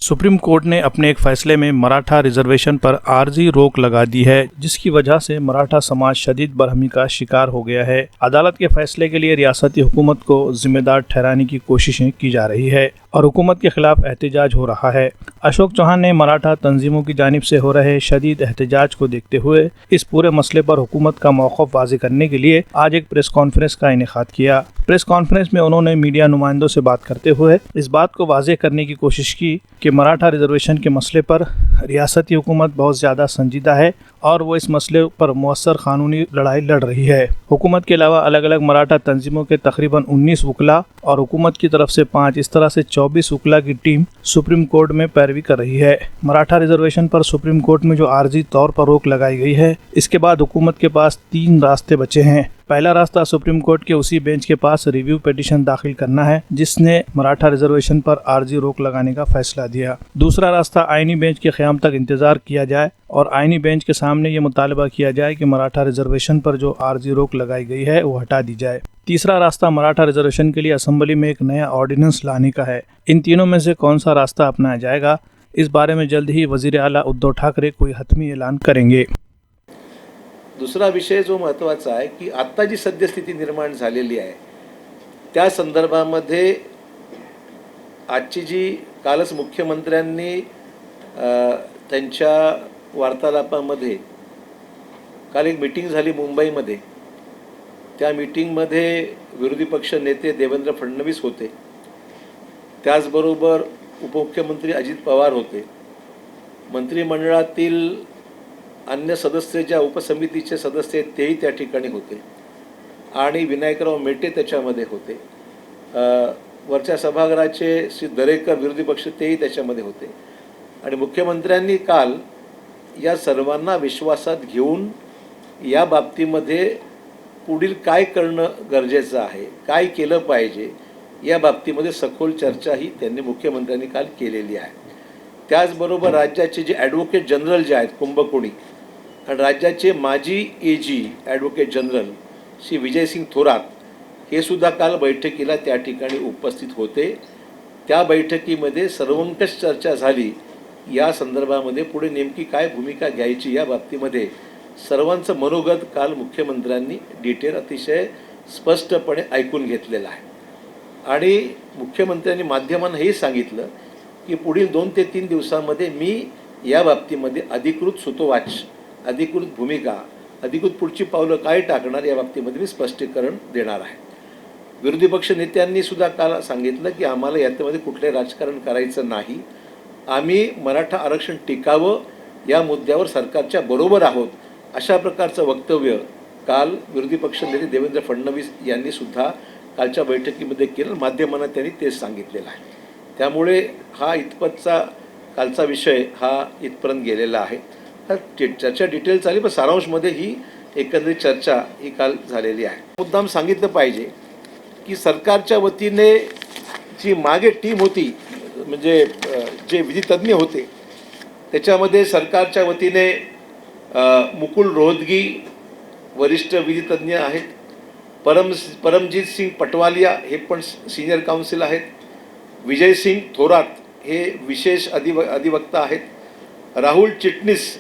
Supreme court ने अपने एक फैसले में मराठा रिजर्वेशन पर आर्जी रोक लगा दी है, जिसकी वजह से मराठा समाज शदीद बरहमी का शिकार हो गया है। अदालत के फैसले के लिए रियासती हुकूमत को जिम्मेदार ठहराने की कोशिशें की जा रही है और हुकूमत के खिलाफ एहतजाज हो रहा है। अशोक चौहान ने मराठा तंजीमों की जानिब से हो रहे शदीद एहतजाज को देखते हुए इस पूरे मसले पर हुकूमत का मौक़िफ़ वाज़ेह करने के लिए आज एक प्रेस कॉन्फ्रेंस का इनेकाद किया। प्रेस कॉन्फ्रेंस में उन्होंने मीडिया नुमाइंदों से बात करते हुए इस बात को वाज़ेह करने की कोशिश की कि मराठा रिजर्वेशन के मसले पर रियासती हुकूमत बहुत ज़्यादा संजीदा है और वो इस मसले पर मुअस्सर कानूनी लड़ाई लड़ रही है। हुकूमत के अलावा अलग अलग मराठा तंजीमों के तकरीबन 19 वकला और हुकूमत की तरफ से 5, इस तरह से 24 वकला की टीम सुप्रीम कोर्ट में पैरवी कर रही है। मराठा रिजर्वेशन पर सुप्रीम कोर्ट में जो आर्जी तौर पर रोक लगाई गई है, इसके बाद हुकूमत के पास 3 रास्ते बचे हैं। पहला रास्ता सुप्रीम कोर्ट के उसी बेंच के पास रिव्यू पिटीशन दाखिल करना है जिसने मराठा रिजर्वेशन पर आर्जी रोक लगाने का फैसला दिया। दूसरा रास्ता आईनी बेंच के क़याम तक इंतजार किया जाए और आईनी बेंच के सामने ये मुतालबा किया जाए कि मराठा रिजर्वेशन पर जो आर्जी रोक लगाई गई है वो हटा दी जाए। तीसरा रास्ता मराठा रिजर्वेशन के लिए असम्बली में एक नया ऑर्डिनेंस लाने का है। इन तीनों में से कौन सा रास्ता अपनाया जाएगा, इस बारे में जल्द ही वज़ीर आला उद्धव ठाकरे कोई हतमी ऐलान करेंगे। दुसरा विषय जो महत्त्वाचा आहे की आत्ता जी सद्यस्थिती निर्माण झालेली आहे त्या संदर्भामध्ये आजची जी कालच मुख्यमंत्र्यांनी त्यांच्या वार्तालापामध्ये काल एक मीटिंग झाली मुंबईमध्ये। त्या मीटिंगमध्ये विरोधी पक्ष नेते देवेंद्र फडणवीस होते, त्याचबरोबर उपमुख्यमंत्री अजित पवार होते, मंत्रिमंडळातील अन्य सदस्य ज्या उपसमितीचे सदस्य आहेत तेही त्या ठिकाणी होते आणि विनायकराव मेटे त्याच्यामध्ये होते। वरच्या सभागृहाचे श्री दरेकर विरोधी पक्ष तेही त्याच्यामध्ये होते आणि मुख्यमंत्र्यांनी काल या सर्वांना विश्वासात घेऊन या बाबतीमध्ये पुढील काय करणं गरजेचं आहे, काय केलं पाहिजे या बाबतीमध्ये सखोल चर्चाही त्यांनी मुख्यमंत्र्यांनी काल केलेली आहे। त्याचबरोबर राज्याचे जे ॲडव्होकेट जनरल जे आहेत कुंभकोणी आणि राज्याचे माजी AG advocate general Shri Vijaysing Thorat हे सुद्धा काल बैठकीला त्या ठिकाणी उपस्थित होते। त्या बैठकीमध्ये सर्वंकष चर्चा झाली। या संदर्भामध्ये पुढे नेमकी काय भूमिका घ्यायची या बाबतीमध्ये सर्वांचं मनोगत काल मुख्यमंत्र्यांनी डिटेल अतिशय स्पष्टपणे ऐकून घेतलेलं आहे आणि मुख्यमंत्र्यांनी माध्यमांना हे सांगितलं की पुढील 2 ते 3 दिवसांमध्ये मी या बाबतीमध्ये अधिकृत सूतोवाच, अधिकृत भूमिका, अधिकृत पुढची पावलं काय टाकणार या बाबतीमध्ये मी स्पष्टीकरण देणार आहे। विरोधी पक्ष नेत्यांनी सुद्धा काल सांगितलं की आम्हाला यामध्ये कुठले राजकारण करायचं नाही, आम्ही मराठा आरक्षण टिकावं या मुद्द्यावर सरकारच्या बरोबर आहोत, अशा प्रकारचं वक्तव्य काल विरोधी पक्ष नेते देवेंद्र फडणवीस यांनी सुद्धा कालच्या बैठकीमध्ये केलं। माध्यमांना त्यांनी तेच सांगितलेलं आहे। त्यामुळे हा इतपतचा कालचा विषय हा इथपर्यंत गेलेला आहे। चर्चा डिटेल चालली, पण सारांशमध्ये ही एकंदरीत चर्चा ही काल झालेली आहे। मुद्दाम सांगितलं पाहिजे की सरकारच्या वतीने जी मागे टीम होती, म्हणजे जे विधितज्ञ होते, त्याच्यामध्ये सरकारच्या वतीने मुकुल रोहतगी वरिष्ठ विधितज्ञ आहेत, परमजीत सिंग पटवालिया हे पण सीनियर काउन्सिल आहेत, विजयसिंग थोरात हे विशेष अधिवक्ता आहेत, राहुल चिटणीस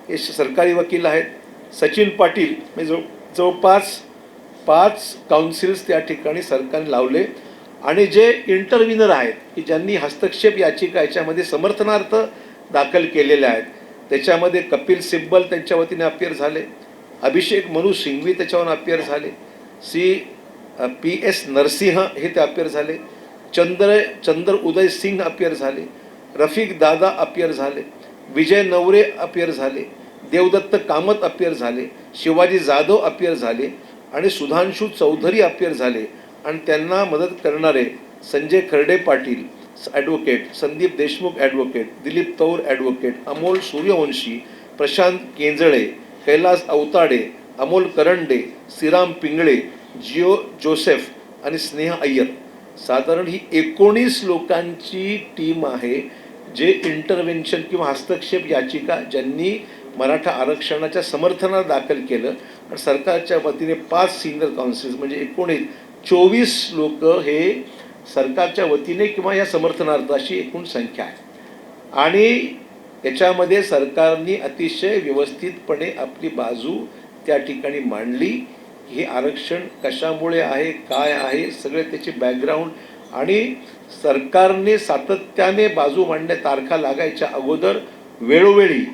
हे सरकारी वकील आहेत, सचिन पाटील म्हणजे जवळपास 5 काउन्सिल्स त्या ठिकाणी सरकारने लावले आणि जे इंटरव्हिनर आहेत की ज्यांनी हस्तक्षेप याचिका याच्यामध्ये समर्थनार्थ दाखल केलेल्या आहेत, त्याच्यामध्ये कपिल सिब्बल त्यांच्या वतीने अपियर झाले, अभिषेक मनु सिंघवी त्याच्यावरून अपियर झाले, PS नरसिंह हे ते अपियर झाले, चंद्र उदय सिंग अपियर झाले, रफिक दादा अपियर झाले, विजय नवरे अपियर झाले, देवदत्त कामत अपियर झाले, शिवाजी जाधव अपियर झाले आणि सुधांशु चौधरी अपियर झाले आणि त्यांना मदत करणारे संजय खर्डे पाटील ॲडव्होकेट, संदीप देशमुख ॲडव्होकेट, दिलीप तौर ॲडव्होकेट, अमोल सूर्यवंशी, प्रशांत केंजळे, कैलास अवताडे, अमोल करंडे, श्रीराम पिंगळे, जिओ जोसेफ आणि स्नेहा अय्यर, साधारण ही 19 लोकांची टीम आहे जे इंटरव्हेन्शन किंवा हस्तक्षेप याचिका ज्यांनी मराठा आरक्षणाच्या समर्थनात दाखल केलं आणि सरकारच्या वतीने 5 सिनियर काउन्सिल्स म्हणजे एकूण 24 लोक हे सरकारच्या वतीने किंवा या समर्थनार्थ अशी एकूण संख्या आहे। आणि याच्यामध्ये सरकारने अतिशय व्यवस्थितपणे आपली बाजू त्या ठिकाणी मांडली. हे आरक्षण कशामुळे आहे, काय आहे, सगळे त्याचे बॅकग्राऊंड आणि सरकारने सातत्याने बाजू मांडण्या तारखा लागायच्या अगोदर वेळोवेळी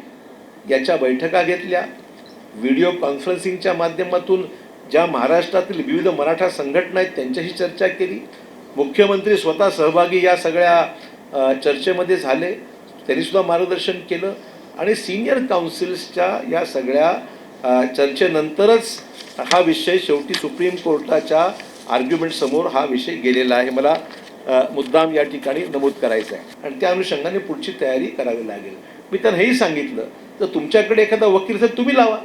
याच्या बैठका घेतल्या. व्हिडिओ कॉन्फरन्सिंगच्या माध्यमातून ज्या महाराष्ट्रातील विविध मराठा संघटना आहेत त्यांच्याशी चर्चा केली. मुख्यमंत्री स्वतः सहभागी या सगळ्या चर्चेमध्ये झाले, त्यांनीसुद्धा मार्गदर्शन केलं आणि सिनियर काउन्सिल्सच्या या सगळ्या चर्चेनंतरच हा विषय शेवटी सुप्रीम कोर्टाच्या आर्ग्युमेंटसमोर हा विषय गेलेला आहे. मला मुद्दाम या ठिकाणी नमूद करायचं आहे आणि त्या अनुषंगाने पुढची तयारी करावी लागेल. मी त्यांना हेही सांगितलं तर तुमच्याकडे एखादा वकील असेल तुम्ही लावा.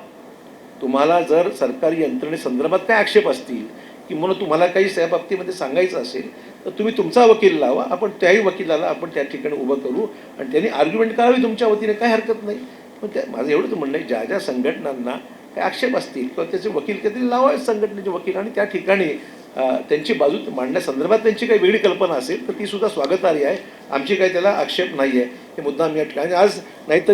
तुम्हाला जर सरकारी यंत्रणेसंदर्भात काय आक्षेप असतील की म्हणून तुम्हाला काही त्या बाबतीमध्ये सांगायचं असेल तर तुम्ही तुमचा वकील लावा. आपण त्याही वकिलाला आपण त्या ठिकाणी उभं करू आणि त्यांनी आर्ग्युमेंट करावी तुमच्या वतीने, काही हरकत नाही. पण त्या माझं एवढंच म्हणणं आहे, ज्या ज्या संघटनांना काही आक्षेप असतील किंवा त्याचे वकील कधी लावा संघटनेचे वकील आणि त्या ठिकाणी त्यांची बाजू मांडण्यासंदर्भात त्यांची काही वेगळी कल्पना असेल तर ती सुद्धा स्वागतार्ह आहे. आमची काही त्याला आक्षेप नाही आहे. हे मुद्दा मी या ठिकाणी आज नाहीतरी